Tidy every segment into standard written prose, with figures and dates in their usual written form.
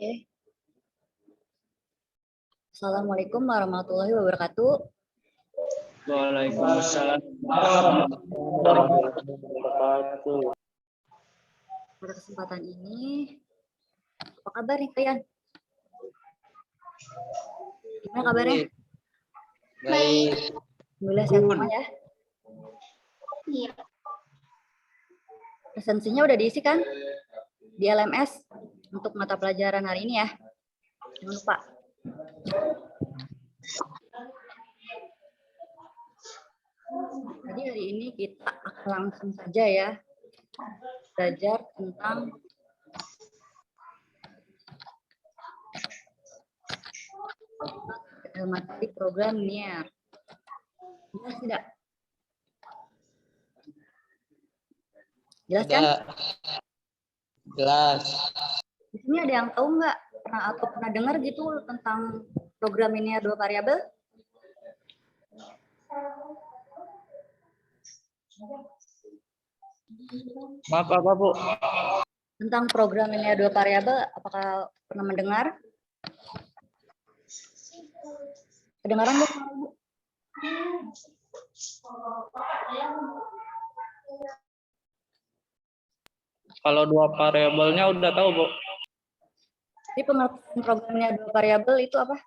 Oke. Assalamualaikum warahmatullahi wabarakatuh. Waalaikumsalam warahmatullahi wabarakatuh. Pada kesempatan ini, apa kabar nih kalian? Gimana kabarnya? Baik. Alhamdulillah sehat semua ya. Iya. Presensinya udah diisi kan? Di LMS untuk mata pelajaran hari ini ya. Jangan lupa. Jadi hari ini kita akan langsung saja ya belajar tentang materi program NIR. Jelas tidak? Jelas kan? Jelas. Di sini ada yang tahu nggak pernah dengar gitu tentang program linear dua variabel? Maaf apa, Bu? Tentang program linear dua variabel, apakah pernah mendengar? Kedengaran Bu? Kalau dua variabelnya udah tahu, Bu. Jadi pengertian program linear dua variabel itu apa?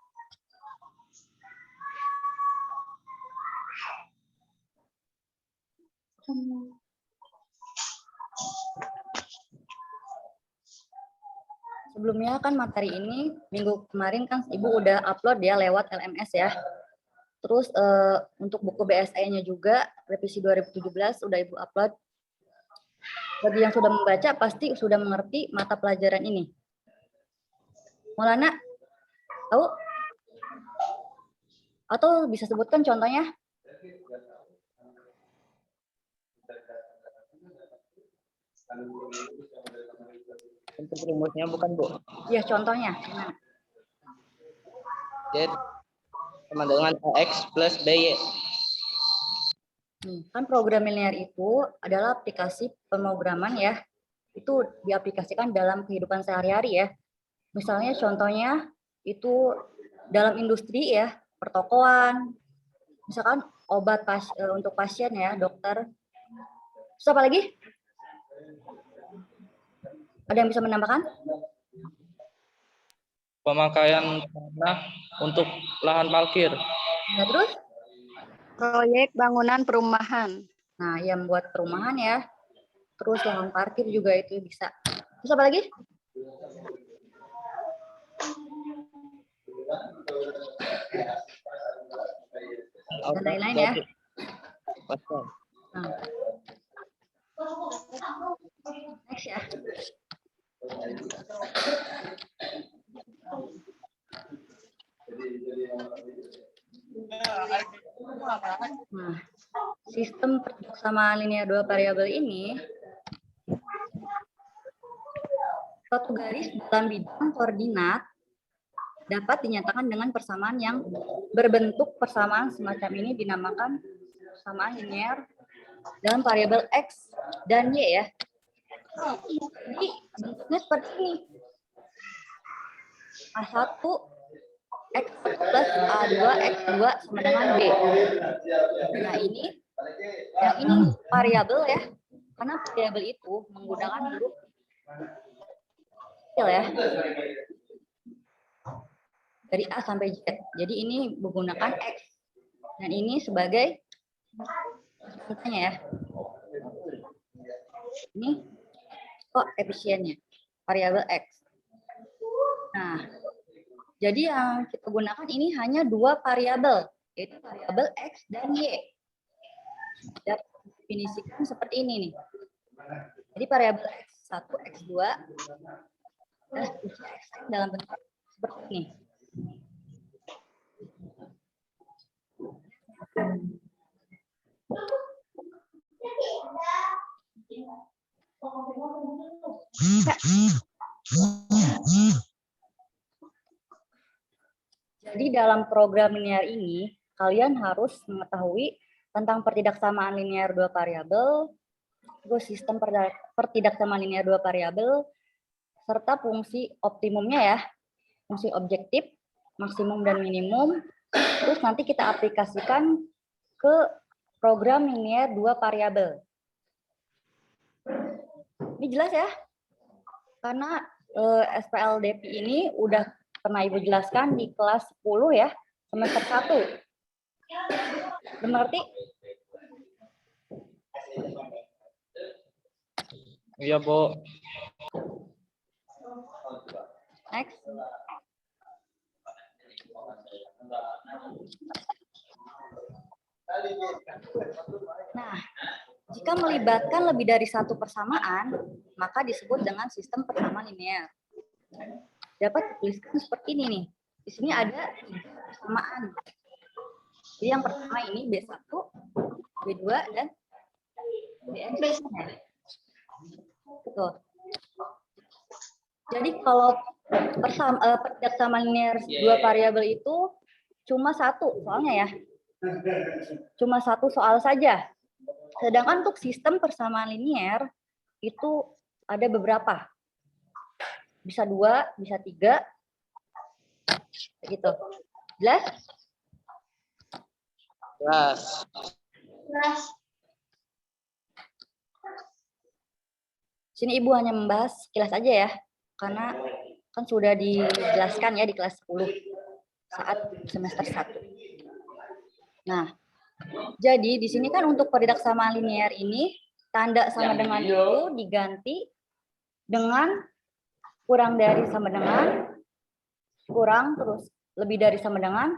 Sebelumnya kan materi ini minggu kemarin kan Ibu udah upload ya lewat LMS ya. Terus untuk buku BSE-nya juga revisi 2017 udah Ibu upload. Bagi yang sudah membaca pasti sudah mengerti mata pelajaran ini. Maulana, tahu? Atau bisa sebutkan contohnya? Untuk rumusnya bukan, Bu? Ya, contohnya. Gimana? Z sama dengan AX plus BY. Kan program linear itu adalah aplikasi pemrograman ya. Itu diaplikasikan dalam kehidupan sehari-hari ya. Misalnya contohnya itu dalam industri ya, pertokoan. Misalkan obat untuk pasien ya, dokter. Terus apa lagi? Ada yang bisa menambahkan? Pemakaian tanah untuk lahan parkir. Nah, terus? Proyek bangunan perumahan. Nah, yang buat perumahan ya. Terus lahan parkir juga itu bisa. Terus apa lagi? Dan lain-lain ya. Nah. Next ya. Nah, sistem persamaan linear dua variabel ini suatu garis dalam bidang koordinat dapat dinyatakan dengan persamaan yang berbentuk persamaan semacam ini dinamakan persamaan linear dalam variabel X dan Y ya. Jadi bentuknya seperti ini. A1 X1 plus A2 X2 sama dengan B. Nah ini, yang ini variabel ya, karena variabel itu menggunakan huruf kecil ya. Dari A sampai Z. Jadi ini menggunakan X. Dan ini sebagai contohnya ya. Ini koefisiennya, variabel X. Nah, jadi yang kita gunakan ini hanya dua variabel, yaitu variabel X dan Y. Dapat definisikan seperti ini nih. Jadi variabel X1, X2, dan X dalam bentuk seperti ini. Jadi dalam program linear ini, kalian harus mengetahui tentang pertidaksamaan linear dua variabel, terus sistem pertidaksamaan linear dua variabel, serta fungsi optimumnya ya. Fungsi objektif, maksimum dan minimum. Terus nanti kita aplikasikan ke program linear 2 variabel. Ini jelas ya? Karena SPLDP ini udah pernah Ibu jelaskan di kelas 10 ya, semester 1. Berarti? Iya, Bu. Next. Nah, jika melibatkan lebih dari satu persamaan, maka disebut dengan sistem persamaan linear. Dapat dituliskan seperti ini nih. Di sini ada 3 persamaan. Jadi yang pertama ini B1, B2, dan BX. Tuh. Jadi kalau persamaan linear 2 variabel itu cuma satu soalnya ya. Cuma satu soal saja. Sedangkan untuk sistem persamaan linear itu ada beberapa. Bisa 2, bisa 3. Gitu. Jelas? Jelas. Sini Ibu hanya membahas sekilas aja ya. Karena kan sudah dijelaskan ya di kelas 10 saat semester 1. Nah, jadi di sini kan untuk persamaan linear ini tanda sama dengan itu diganti dengan kurang dari sama dengan, kurang terus lebih dari sama dengan,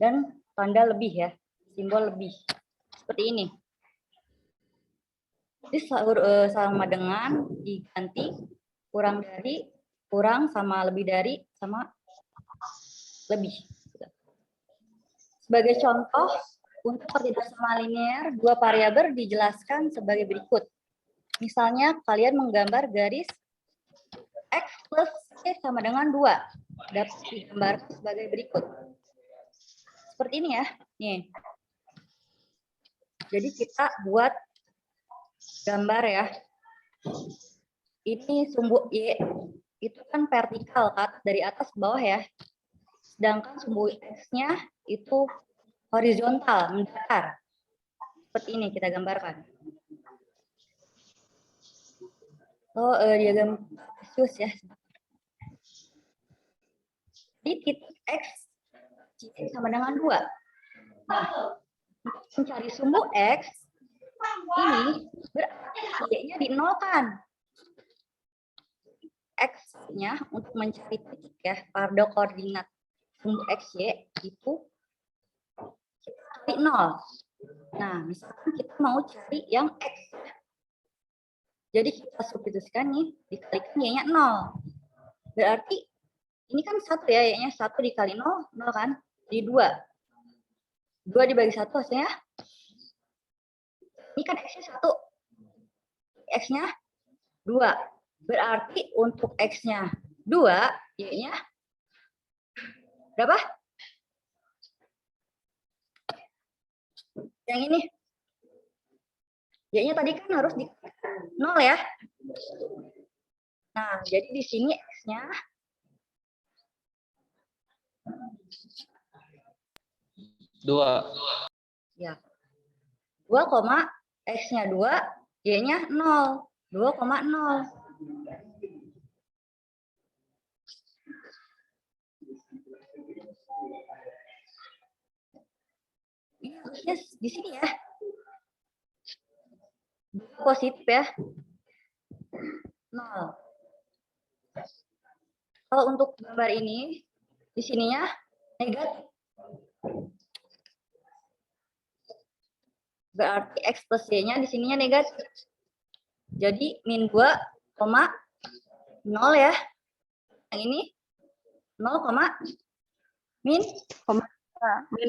dan tanda lebih ya, simbol lebih. Seperti ini. Jadi sama dengan diganti kurang dari, kurang sama lebih dari, sama lebih. Sebagai contoh, untuk persamaan linear 2 variabel dijelaskan sebagai berikut. Misalnya kalian menggambar garis X plus Y sama dengan 2. Dapat digambarkan sebagai berikut. Seperti ini ya. Nih. Jadi kita buat gambar ya. Ini sumbu Y itu kan vertikal dari atas ke bawah ya. Sedangkan sumbu X-nya itu horizontal, mendatar. Seperti ini kita gambarkan. Oh, diagram khusus ya. Jadi titik X sama dengan 2. Nah, untuk mencari sumbu X, ini berarti Y-nya dinolkan. X-nya untuk mencari titik ya, pardo koordinat sumbu X, Y itu kita cari 0. Nah, misalkan kita mau cari yang X. Jadi kita substitusikan nih, dikalikan Y-nya 0. Berarti ini kan 1 ya, Y-nya 1 dikali 0, 0 kan? Jadi 2. 2 dibagi 1 hasilnya. Ini kan X-nya 1. X-nya 2. Berarti untuk X-nya 2, Y-nya berapa? Yang ini. Y-nya tadi kan harus di 0 ya. Nah, jadi di sini X-nya 2. ya. 2, X-nya 2, Y-nya 0. 2,0. Ini harusnya di sini ya. Positif ya. 0. Kalau untuk gambar ini, di sininya negatif. Berarti X plus Y-nya di sininya negatif. Jadi min 2,0 ya. Yang ini 0, min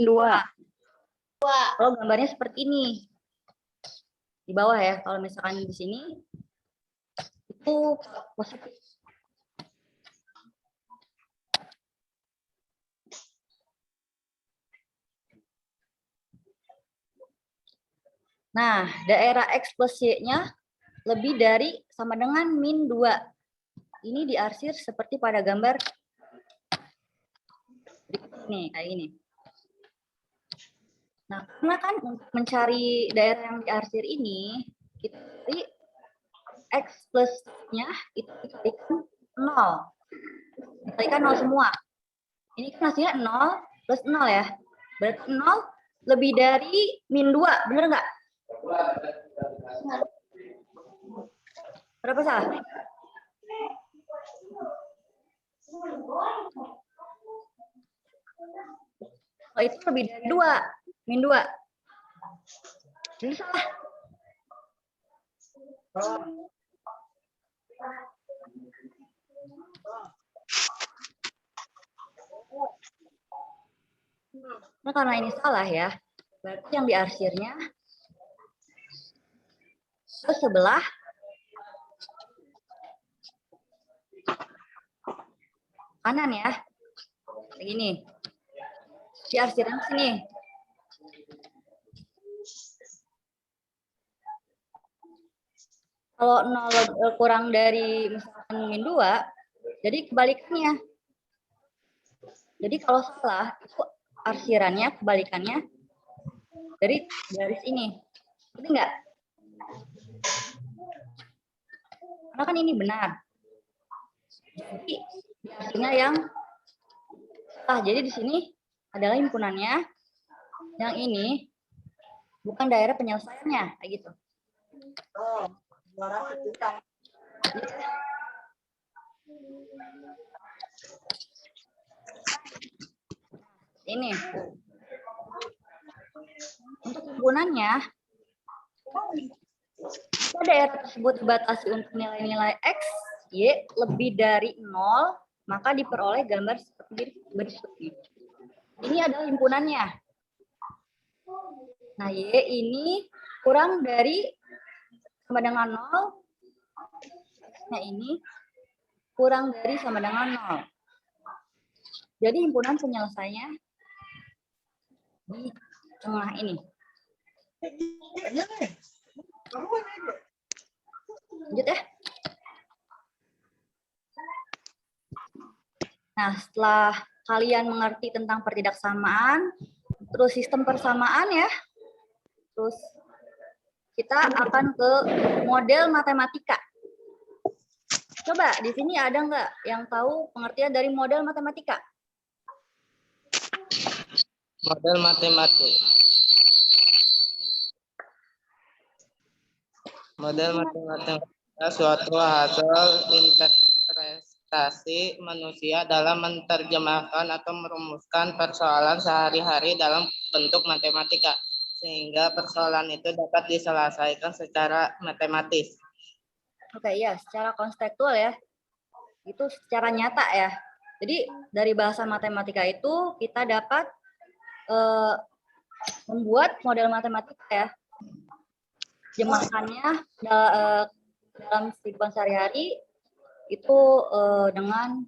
2. Kalau gambarnya seperti ini. Di bawah ya. Kalau misalkan di sini itu positif. Nah, daerah X plus Y-nya lebih dari sama dengan min 2. ini diarsir seperti pada gambar ini, kayak ini. Nah, karena kan untuk mencari daerah yang diarsir ini, kita cari X plus-nya itu dikalikan 0. Dikalikan 0 semua. Ini kan hasilnya 0 plus 0 ya. Berarti 0 lebih dari min 2, bener nggak? Berapa salah? Oh, itu lebih dari 2, min 2. Jadi salah. Nah, karena ini salah ya, berarti yang diarsirnya ke sebelah kanan ya. Kayak gini. Diarsirnya ke sini. Kalau 0 kurang dari misalkan min 2, jadi kebalikannya. Jadi kalau salah, itu arsirannya, kebalikannya dari garis ini. Ngerti nggak? Karena kan ini benar. Jadi artinya yang salah. Jadi di sini adalah himpunannya. Yang ini bukan daerah penyelesaiannya, kayak gitu. Ini untuk himpunannya, jika daerah tersebut dibatasi untuk nilai-nilai X, Y lebih dari 0, maka diperoleh gambar seperti berikut ini. Ini adalah himpunannya. Nah, Y ini kurang dari sama dengan 0. Nah, ini kurang dari sama dengan 0. Jadi himpunan penyelesaiannya di tengah ini. Lanjut ya. Nah, setelah kalian mengerti tentang pertidaksamaan, terus sistem persamaan ya, terus kita akan ke model matematika. Coba di sini ada nggak yang tahu pengertian dari model matematika? Model matematik. Model matematika suatu hasil interpretasi manusia dalam menerjemahkan atau merumuskan persoalan sehari-hari dalam bentuk matematika, sehingga persoalan itu dapat diselesaikan secara matematis. Oke, ya, secara konseptual ya. Itu secara nyata ya. Jadi dari bahasa matematika itu kita dapat membuat model matematika ya. Jemahannya dalam kehidupan sehari-hari itu dengan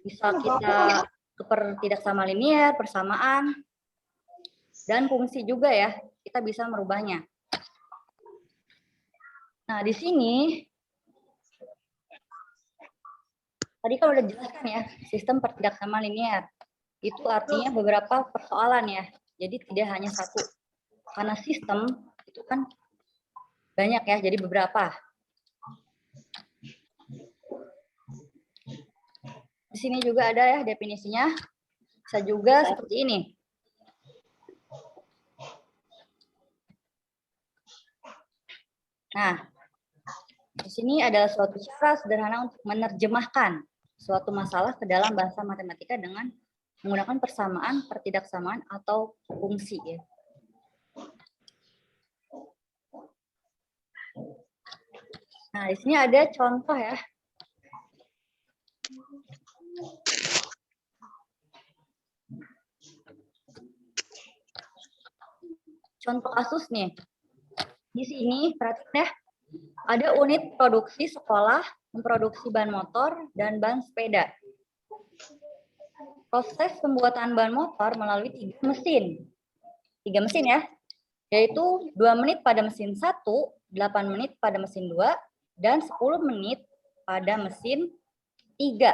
bisa kita pertidaksamaan linear, persamaan, dan fungsi juga ya. Kita bisa merubahnya. Nah, di sini tadi kalau udah jelaskan ya, sistem pertidaksamaan linear. Itu artinya beberapa persoalan ya. Jadi tidak hanya satu. Karena sistem itu kan banyak ya, jadi beberapa. Di sini juga ada ya definisinya. Bisa juga seperti ini. Nah, di sini adalah suatu cara sederhana untuk menerjemahkan suatu masalah ke dalam bahasa matematika dengan menggunakan persamaan, pertidaksamaan, atau fungsi ya. Nah, di sini ada contoh ya. Contoh kasus nih. Di sini perhatikan ya. Ada unit produksi sekolah memproduksi ban motor dan ban sepeda. Proses pembuatan ban motor melalui 3 mesin. 3 mesin ya. Yaitu 2 menit pada mesin 1, 8 menit pada mesin 2, dan 10 menit pada mesin 3.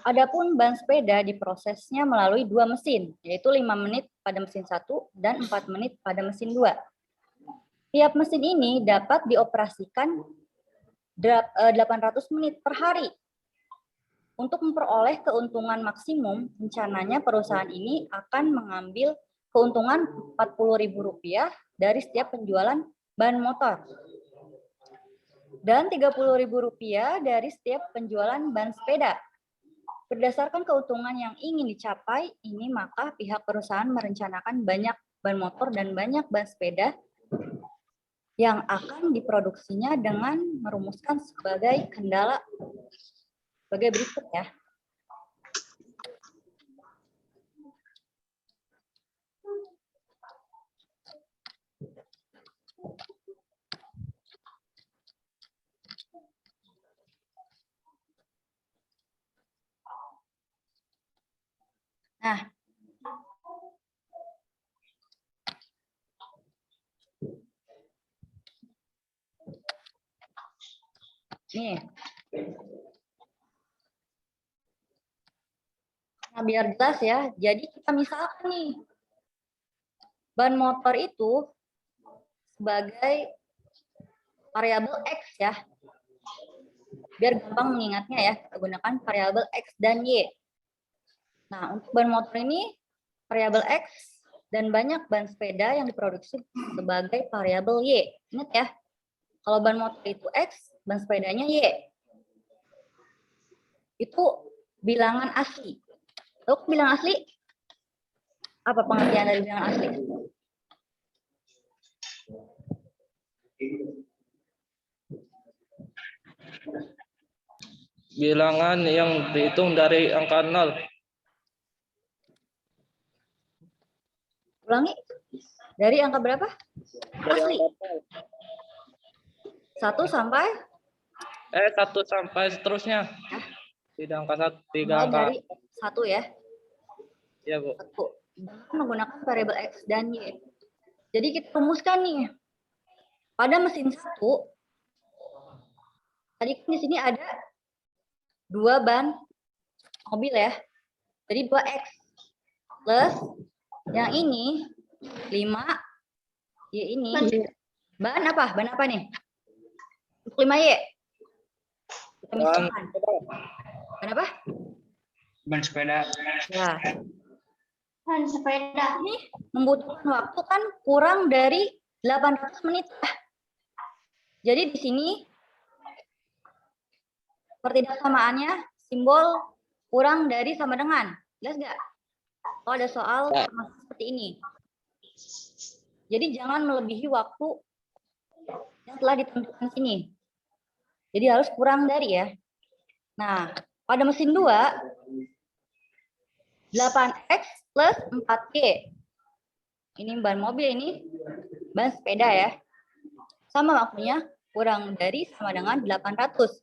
Adapun ban sepeda diprosesnya melalui 2 mesin, yaitu 5 menit pada mesin 1 dan 4 menit pada mesin 2. Tiap mesin ini dapat dioperasikan 800 menit per hari. Untuk memperoleh keuntungan maksimum, rencananya perusahaan ini akan mengambil keuntungan Rp40.000 dari setiap penjualan ban motor dan Rp30.000 dari setiap penjualan ban sepeda. Berdasarkan keuntungan yang ingin dicapai ini, maka pihak perusahaan merencanakan banyak ban motor dan banyak ban sepeda yang akan diproduksinya dengan merumuskan sebagai kendala sebagai berikut ya. Nah, nih. Nah, biar jelas ya. Jadi kita misalkan nih, ban motor itu sebagai variabel X ya. Biar gampang mengingatnya ya, kita gunakan variabel X dan Y. Nah, untuk ban motor ini variabel X dan banyak ban sepeda yang diproduksi sebagai variabel Y. Ingat ya, kalau ban motor itu X, ban sepedanya Y. Itu bilangan asli. Lalu bilangan asli, apa pengertian dari bilangan asli? Bilangan yang dihitung dari angka 0. Ulangi, dari angka berapa? Asli. 1 sampai? 1 sampai seterusnya. Tidak angka 1, 3 angka. Dari 1 ya. Iya, Bu. 1. Menggunakan variabel X dan Y. Jadi kita rumuskan nih. Pada mesin 1, tadi di sini ada 2 ban mobil ya. Jadi 2X plus yang ini 5 Y ini. Ban apa? Ban apa nih? 5Y. Kita misalkan. Ban apa? Ban sepeda. Ya. Ban sepeda ini membutuhkan waktu kan kurang dari 800 menit. Jadi di sini pertidaksamaannya simbol kurang dari sama dengan. Jelas nggak? Kalau ada soal seperti ini. Jadi jangan melebihi waktu yang telah ditentukan sini. Jadi harus kurang dari ya. Nah, pada mesin 2, 8X plus 4Y. Ini ban mobil, ini ban sepeda ya. Sama waktunya kurang dari sama dengan 800.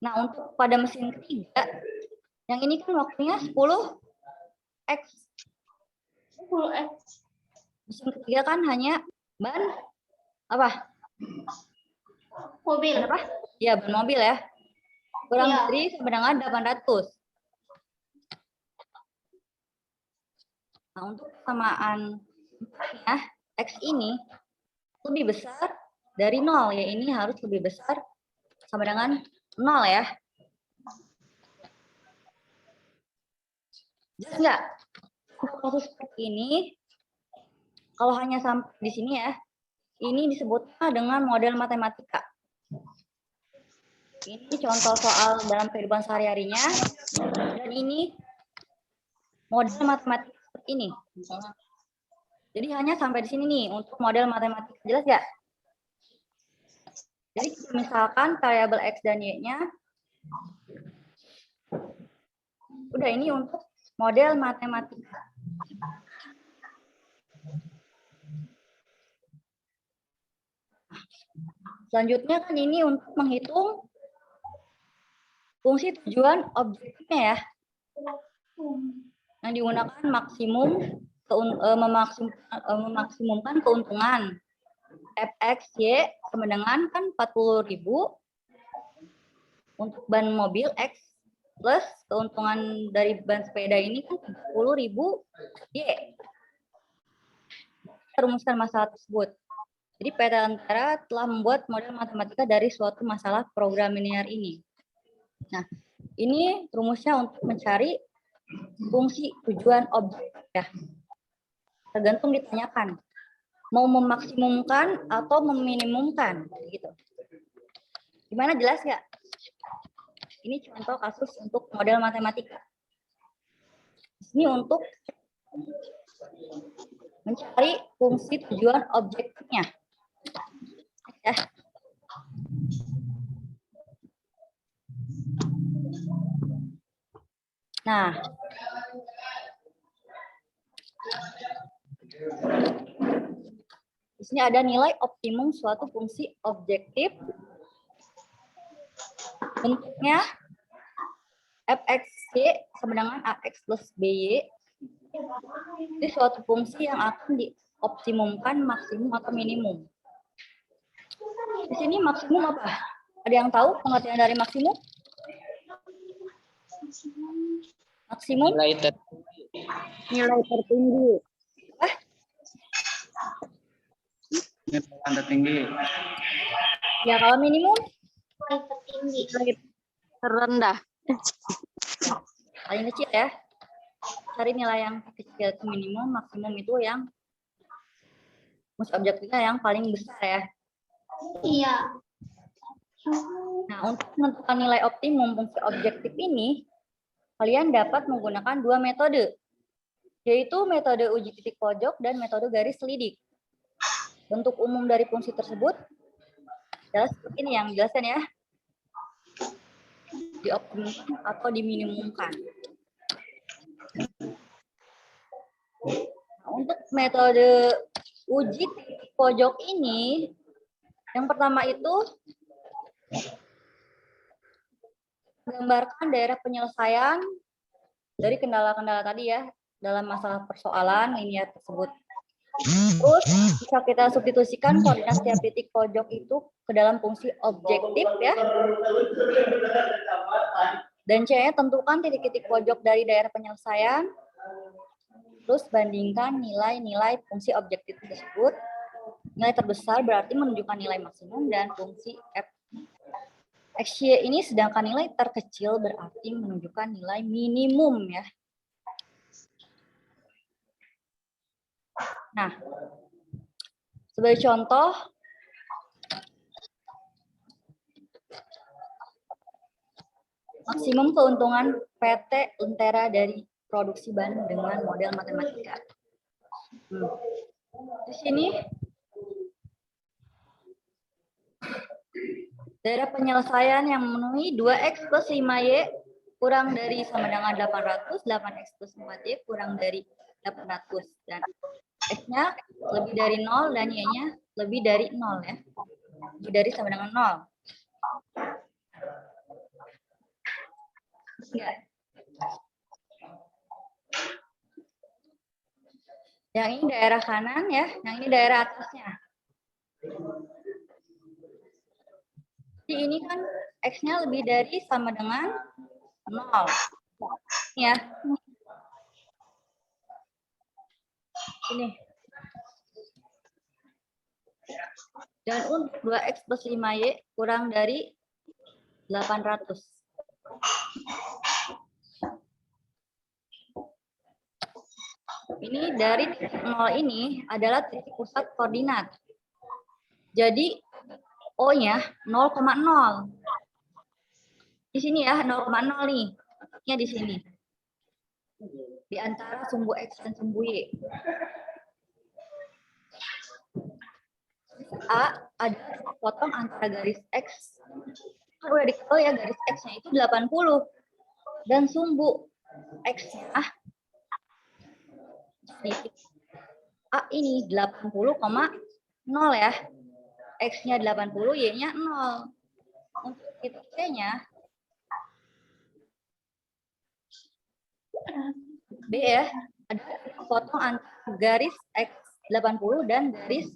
Nah, untuk pada mesin ketiga, yang ini kan waktunya 10X. 10X. Mesin ketiga kan hanya ban apa? Mobil. Ban apa? Ya, ban mobil ya. Kurang dari sama dengan 800. Nah, untuk kesamaan ya, X ini lebih besar dari 0 ya, ini harus lebih besar sama dengan 0 ya. Jelas nggak? Kasus seperti ini, kalau hanya sampai di sini ya, ini disebutnya dengan model matematika. Ini contoh soal dalam kehidupan sehari-harinya, dan ini model matematika seperti ini. Jadi hanya sampai di sini nih untuk model matematika. Jelas nggak? Jadi misalkan variabel X dan Y-nya, udah ini untuk model matematika. Selanjutnya kan ini untuk menghitung fungsi tujuan objektifnya ya. Yang digunakan memaksimumkan keuntungan. Fx Y sama dengan kan 40.000 Untuk ban mobil X plus keuntungan dari ban sepeda ini kan 30.000 Y. Kita rumuskan masalah tersebut. Jadi PT Lentera telah membuat model matematika dari suatu masalah program linear ini. Nah, ini rumusnya untuk mencari fungsi tujuan objek. Ya. Tergantung ditanyakan. Mau memaksimumkan atau meminimumkan. Gitu. Gimana, jelas nggak? Ini contoh kasus untuk model matematika. Ini untuk mencari fungsi tujuan objeknya. Ya. Nah, di sini ada nilai optimum suatu fungsi objektif. Bentuknya fxy sama dengan ax plus by. Ini suatu fungsi yang akan dioptimumkan maksimum atau minimum. Di sini maksimum apa? Ada yang tahu pengertian dari maksimum? Maksimum Nilai tertinggi. Nilai tertinggi. Ya, kalau minimum Nilai terendah. paling kecil ya. Cari nilai yang kecil itu minimum, maksimum itu yang fungsi objektifnya yang paling besar ya. Iya. Nah, untuk menentukan nilai optimum fungsi objektif ini, kalian dapat menggunakan dua metode, yaitu metode uji titik pojok dan metode garis selidik. Bentuk umum dari fungsi tersebut adalah seperti ini yang dijelaskan ya. Dioptimumkan atau diminimumkan. Nah, untuk metode uji titik pojok ini, yang pertama itu menggambarkan daerah penyelesaian dari kendala-kendala tadi ya dalam masalah persoalan linear tersebut. Terus bisa kita substitusikan koordinat setiap titik pojok itu ke dalam fungsi objektif ya. Dan C-nya tentukan titik-titik pojok dari daerah penyelesaian. Terus bandingkan nilai-nilai fungsi objektif tersebut. Nilai terbesar berarti menunjukkan nilai maksimum dan fungsi F. XY ini sedangkan nilai terkecil berarti menunjukkan nilai minimum ya. Nah, sebagai contoh, maksimum keuntungan PT Lentera dari produksi ban dengan model matematika. Di sini daerah penyelesaian yang memenuhi 2x plus 5y kurang dari sama dengan 800, 8x plus 4y kurang dari 800. Dan x-nya lebih dari 0 dan y-nya lebih dari 0 ya. Lebih dari sama dengan 0. Enggak. Yang ini daerah kanan ya, yang ini daerah atasnya. Jadi ini kan x-nya lebih dari sama dengan 0. Ya. Ini. Dan untuk 2x plus 5y kurang dari 800. Ini dari titik 0 ini adalah titik pusat koordinat. Jadi O-nya 0,0. Di sini ya 0,0 nih. Titiknya di sini. Di antara sumbu X dan sumbu Y. A ada potong antara garis X. Kan udah diketahui ya garis X-nya itu 80. Dan sumbu X-nya A ini 80,0 ya. X-nya 80, Y-nya 0. Untuk titik C-nya B ya, ada potong antara garis X 80 dan garis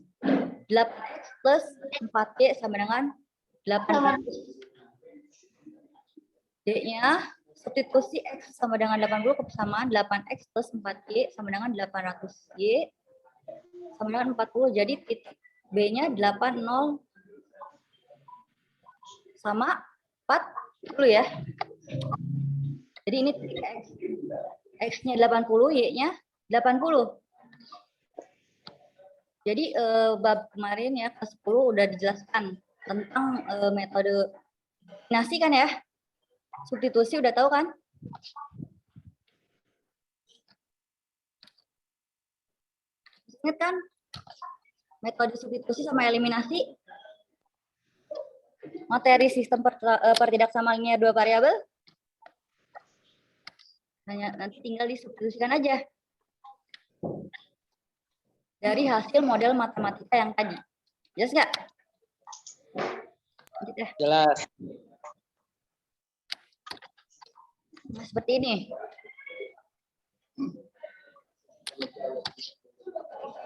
8X plus 4Y sama dengan 800. D-nya substitusi X sama dengan 80 kebersamaan 8X plus 4Y sama dengan 800Y sama dengan 40. Jadi titik B-nya 80 sama 40 ya. Jadi ini titik X. X-nya 80, Y-nya 80. Jadi bab kemarin ya kelas 10 udah dijelaskan tentang metode eliminasi kan ya. Substitusi udah tahu kan? Ingat kan? Metode substitusi sama eliminasi. Materi sistem pertidaksamaan dua variabel. Nanti tinggal disubstitusikan aja. Dari hasil model matematika yang tadi. Jelas nggak? Jelas. Nah, seperti ini.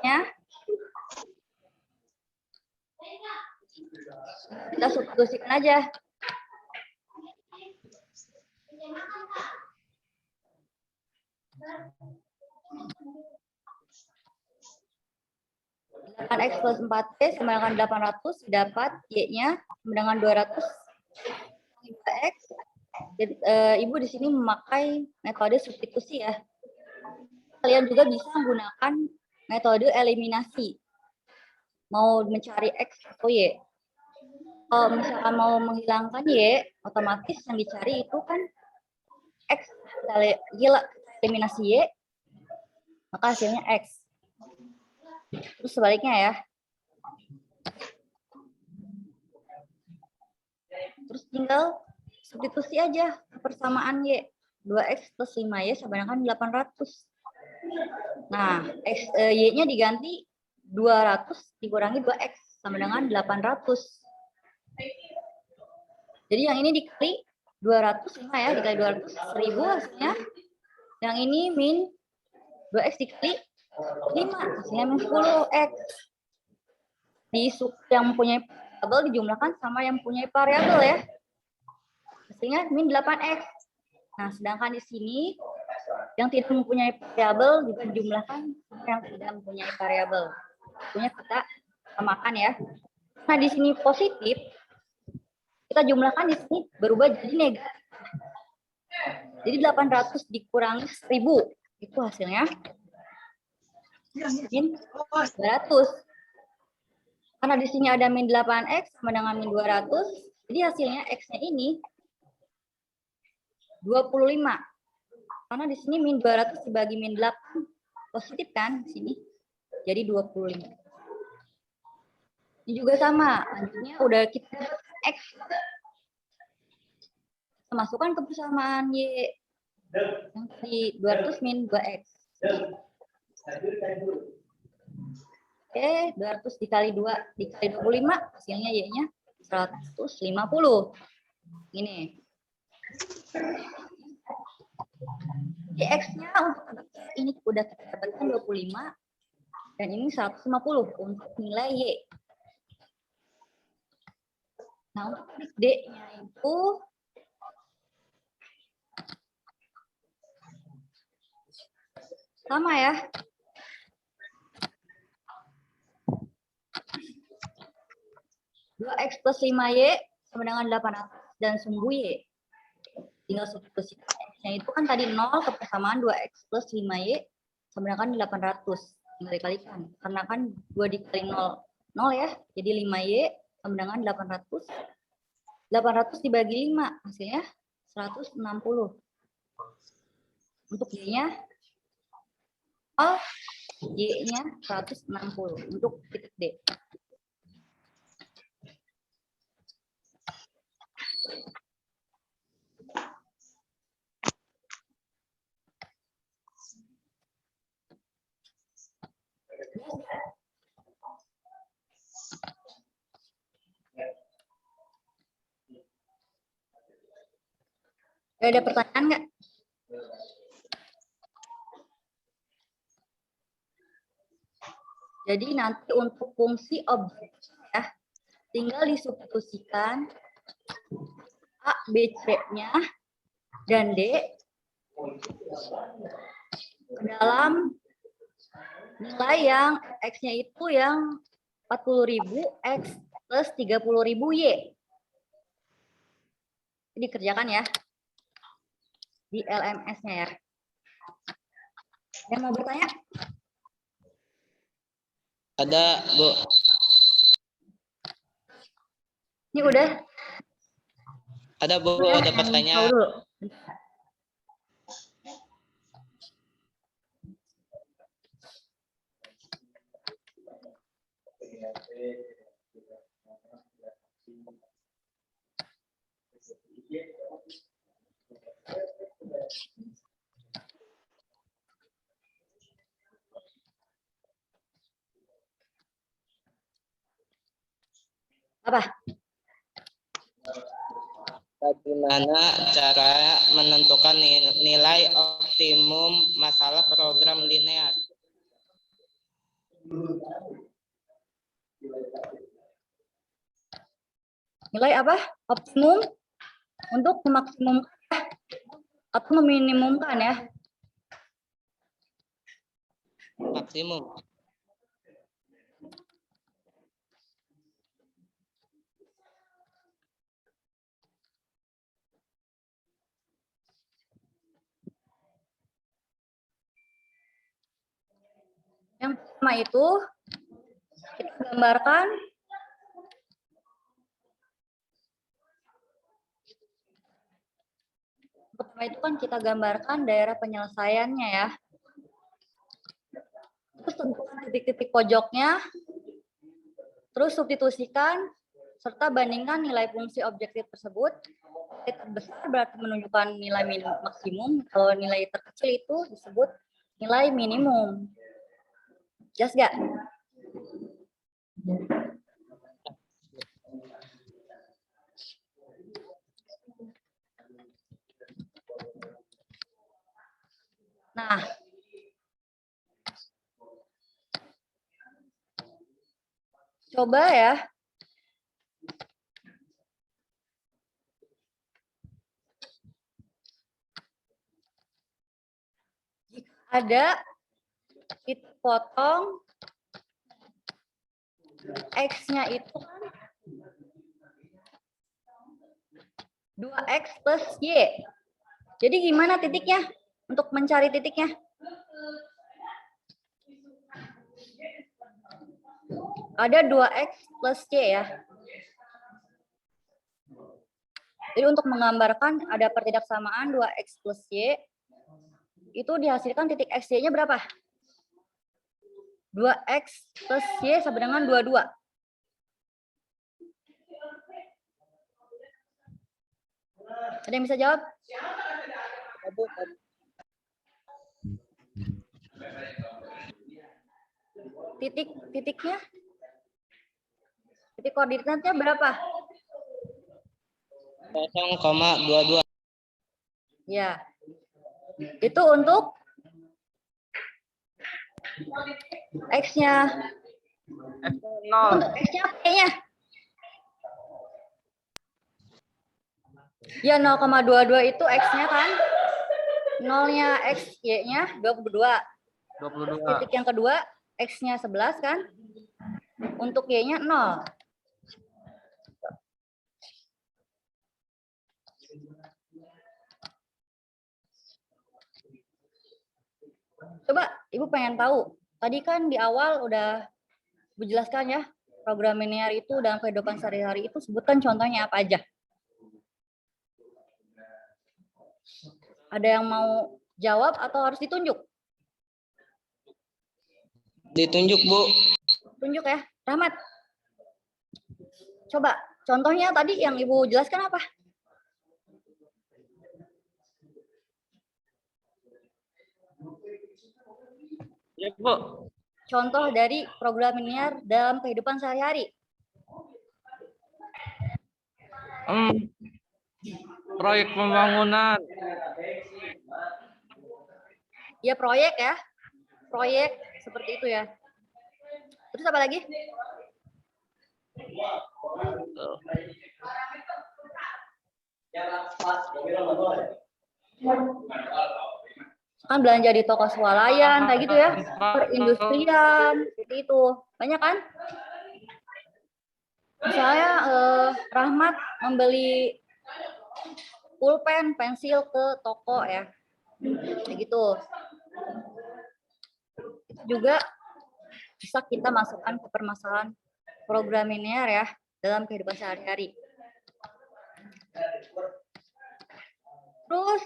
Ya. Kita substitusikan aja. X plus 4T sama dengan 800 dapat Y-nya sama dengan 200 X. Jadi, Ibu di sini memakai metode substitusi ya. Kalian juga bisa menggunakan metode eliminasi. Mau mencari X atau Y. Kalau misalkan mau menghilangkan Y, otomatis yang dicari itu kan X. Kita eliminasi Y, maka hasilnya X. Terus sebaliknya ya. Terus tinggal substitusi aja persamaan Y. 2X plus 5Y sama dengan 800. Nah, Y-nya diganti 200 dikurangi 2X sama dengan 800. Jadi yang ini dikali 200 ya, dikali 200 1000 hasilnya. Yang ini min 2X dikali 5 hasilnya min 10X. Di yang mempunyai variabel dijumlahkan sama yang mempunyai variabel ya. Hasilnya min 8X. Nah, sedangkan di sini yang tidak mempunyai variabel juga dijumlahkan sama yang tidak mempunyai variabel. Tentunya kita samakan ya. Nah, di sini positif, kita jumlahkan di sini berubah jadi negatif. Jadi 800 dikurangi 1000, itu hasilnya min 200. Karena di sini ada min 8X sama dengan min 200, jadi hasilnya X-nya ini 25. Karena di sini min 200 dibagi min 8, positif kan di sini, jadi 25. Ini juga sama, lanjutnya udah kita X. Kita masukkan ke persamaan Y. Yang di 200 min 2X. Oke, 200 dikali 2 dikali 25, hasilnya Y-nya 150. Ini. X-nya untuk ini udah kita dapatkan 25 dan ini 150 untuk nilai Y. Nah, untuk D-nya itu sama ya. X plus 5Y sama dengan 800 dan sumbu Y. Tinggal substitusikan X-nya itu kan tadi 0 ke persamaan 2X plus 5Y sama dengan 800. Tinggal dikalikan. Karena kan 2 dikali 0, 0 ya. Jadi 5Y sama dengan 800. 800 dibagi 5, hasilnya 160. Untuk Y-nya, Y-nya 160 untuk titik D. Ada pertanyaan nggak? Jadi nanti untuk fungsi objek ya, tinggal disubstitusikan A, B, C-nya dan D dalam nilai yang X-nya itu yang 40.000 X plus 30.000 Y. Ini dikerjakan ya di LMS-nya ya. Yang mau bertanya? Ada, Bu. Ini udah. Ada, Bu. Udah, Ada yang pertanyaan. tahu dulu. Apa? Bagaimana cara menentukan nilai optimum masalah program linear? Nilai apa? Optimum untuk memaksimum atau meminimumkan ya. Maksimum. Yang pertama itu kita gambarkan pertama itu kan kita gambarkan daerah penyelesaiannya ya. Terus tentukan titik-titik pojoknya. Terus substitusikan serta bandingkan nilai fungsi objektif tersebut. Nilai terbesar berarti menunjukkan nilai minimum maksimum. Kalau nilai terkecil itu disebut nilai minimum. Jelas nggak? Nah, coba ya. Jika ada titik potong X-nya itu kan 2X plus Y. Jadi gimana titiknya? Untuk mencari titiknya? Ada 2X plus Y ya. Jadi untuk menggambarkan ada pertidaksamaan 2X plus Y, itu dihasilkan titik XY-nya berapa? 2X plus Y sama dengan 22. Ada yang bisa jawab? Titiknya? Titik koordinatnya berapa? 0,22. Ya. Itu untuk X-nya. Untuk X-nya Y-nya. Ya 0,22 itu X-nya kan. 0-nya X, Y-nya 22. Titik yang kedua, X-nya 11 kan. Untuk Y-nya 0. Coba Ibu pengen tahu. Tadi kan di awal udah Ibu jelaskan ya. Program linear itu dalam kehidupan sehari-hari itu sebutkan contohnya apa aja. Ada yang mau jawab atau harus ditunjuk? Ditunjuk, Bu. Tunjuk ya. Rahmat. Coba contohnya tadi yang Ibu jelaskan apa? Ya, Bu. Contoh dari program linear dalam kehidupan sehari-hari. Proyek pembangunan. Ya proyek ya. Proyek seperti itu ya. Terus apa lagi? Kan belanja di toko swalayan kayak gitu ya, perindustrian seperti itu banyak kan. Misalnya Rahmat membeli pulpen, pensil ke toko ya, kayak gitu. Itu juga bisa kita masukkan ke permasalahan program linear ya dalam kehidupan sehari-hari. Terus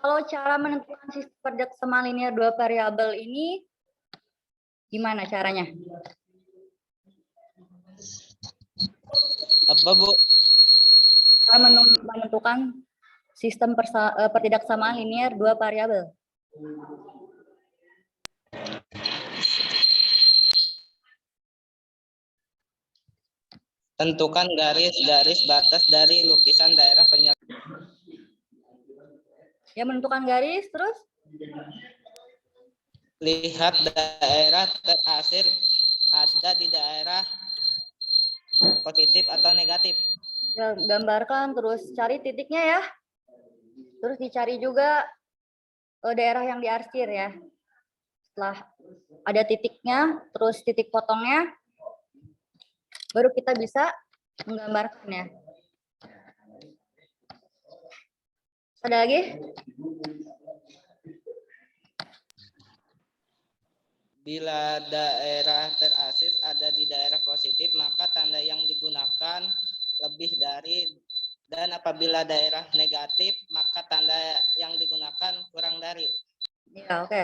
kalau cara menentukan sistem perdeksama linear dua variabel ini gimana caranya? Apa, Bu? Cara menentukan sistem pertidaksamaan linear dua variabel. Tentukan garis-garis batas dari lukisan daerah penyelesaian. Ya, menentukan garis, terus Lihat daerah terasir ada di daerah positif atau negatif. ya, gambarkan, terus cari titiknya ya. Terus dicari juga daerah yang diarsir ya. Setelah ada titiknya, terus titik potongnya, baru kita bisa menggambarkannya. Ada lagi? Bila daerah terasir ada di daerah positif, maka tanda yang digunakan lebih dari, dan apabila daerah negatif, maka tanda yang digunakan kurang dari. Ya, oke.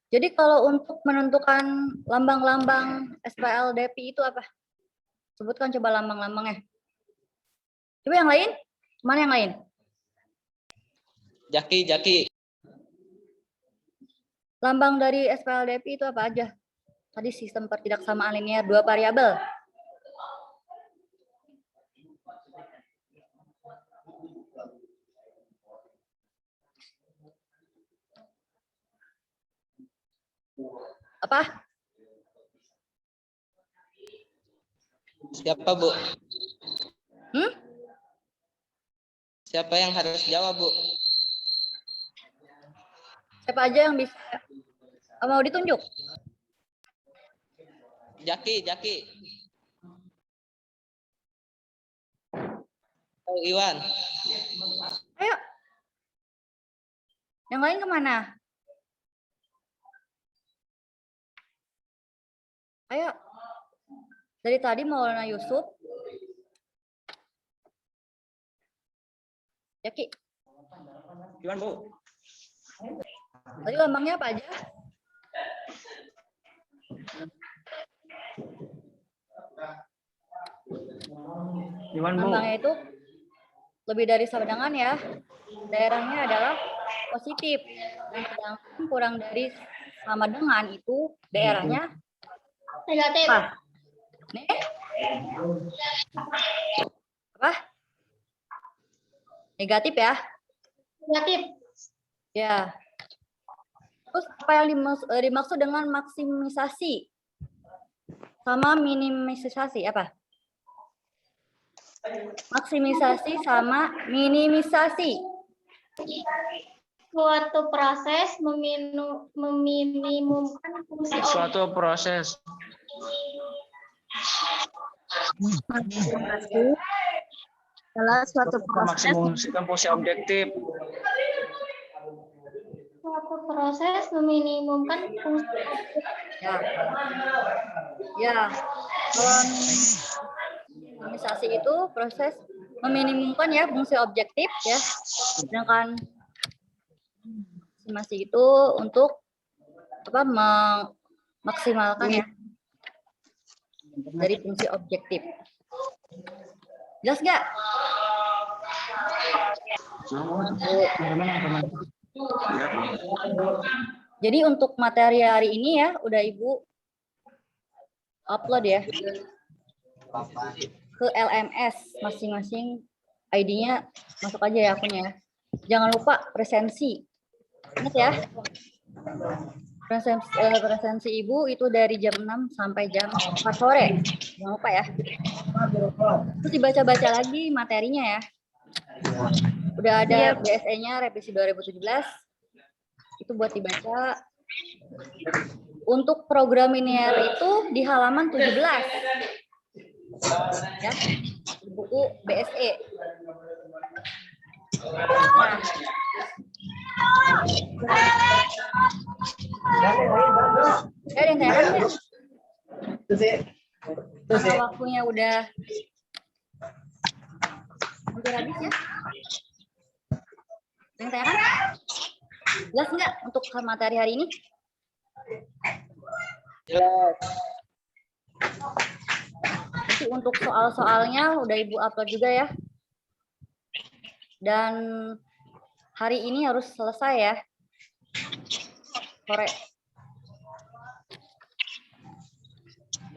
Jadi kalau untuk menentukan lambang-lambang SPLDP itu apa? Sebutkan coba lambang-lambangnya. Coba yang lain? Mana yang lain? Jaki. Lambang dari SPLDP itu apa aja? Tadi sistem pertidaksamaan linear dua variabel. Apa? Siapa, Bu? Hmm? Siapa yang harus jawab, Bu? Siapa aja yang bisa? Mau ditunjuk? Jaki. Oh, Iwan. Ayo. Yang lain kemana? Ayo. Dari tadi Maulana Yusuf. Jaki. Iwan, Bu. Tadi lambangnya apa aja? Iwan, Bu. Lambangnya itu lebih dari sama dengan ya. Daerahnya adalah positif. Dan sedangkan kurang dari sama dengan itu daerahnya Negatif. apa? Nih? Apa? Negatif ya? Negatif. Ya. Terus apa yang dimaksud dengan maksimisasi sama minimisasi apa? Maksimisasi sama minimisasi. Suatu proses meminimumkan fungsi objek. Suatu proses. Maksimisasi adalah suatu proses. Memaksimalkan fungsi objektif. Suatu proses meminimumkan fungsi objek. Ya. Kalau minimisasi itu proses meminimumkan ya fungsi objektif ya. Sedangkan maksimasi itu untuk apa memaksimalkan ya dari fungsi objektif. Jelas nggak? Jadi untuk materi hari ini ya udah Ibu upload ya ke LMS masing-masing, ID-nya masuk aja ya akunnya. Jangan lupa presensi. Ingat ya. Presensi Ibu itu dari jam 6 sampai jam 4 sore. Jangan lupa ya. Terus dibaca-baca lagi materinya ya. Udah ada BSE-nya revisi 2017. Itu buat dibaca. Untuk program linear itu di halaman 17. Ya. Buku BSE. Nah. Ada yang tanya nggak? Karena waktunya udah hampir habis ya. Ada yang tanya? Jelas nggak untuk materi hari ini? Jelas. Nanti untuk soal-soalnya udah Ibu upload juga ya. Dan hari ini harus selesai ya. Sore.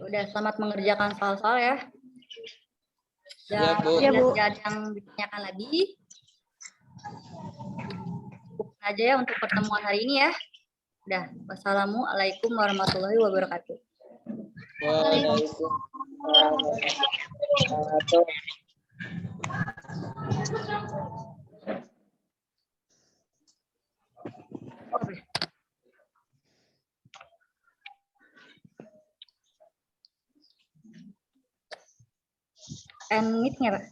Udah, selamat mengerjakan soal-soal ya. Ya, Dan Bu. Ya, Bu. tidak ada yang ditanyakan lagi. Cukup aja ya untuk pertemuan hari ini ya. Udah, wassalamualaikum warahmatullahi wabarakatuh. Waalaikumsalam warahmatullahi wabarakatuh. Oke. End meeting ya, Pak?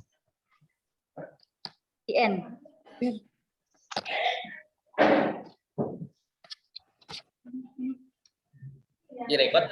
Di end. Direkod.